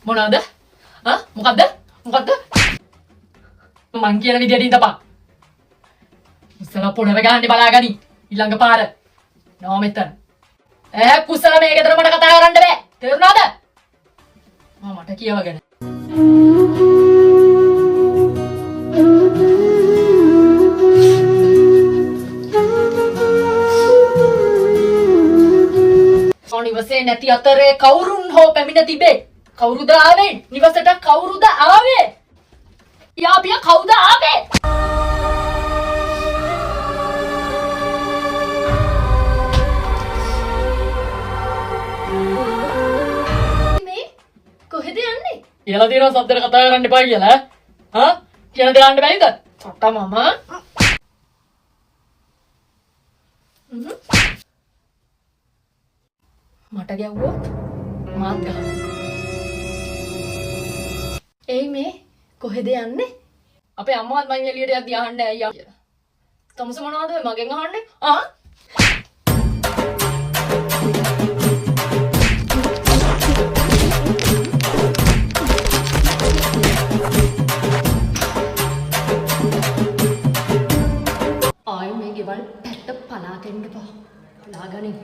මොනවාද? මොකද්ද? මොකද්ද? මං කියන විදියට ඉඳපන්. කුසල පොළව ගහන්නේ බලාගනි. ඊළඟ පාර. නෝ මෙතන. කුසල මේ ගෙදර මට කතා කරන්න බෑ. තේරුණාද? මට කියවගෙන. නිවසේ නැති අතරේ කවුරුන් හෝ පැමිණ තිබේ. කවුරුද ආවේ? නිවසට කවුරුද ආවේ? යාපිය කවුද ආවේ? මේ කොහෙද යන්නේ? කියලා තියෙනවා සද්දට කතා කරන්න එපා කියලා. කියන දේ අහන්න බැයිද? සොට්ට මම. මට ගැව්වොත් මාත් ගහනවා. එයි මේ කොහෙද යන්නේ? අපේ අම්මවත් මං එළියට යද්දි අහන්නේ අයියා කියලා. තමුස මොනවද මගෙන් අහන්නේ? ආයි මේ ගෙවල් පැත්ත පලාතෙන්න බා. ලාගනේ.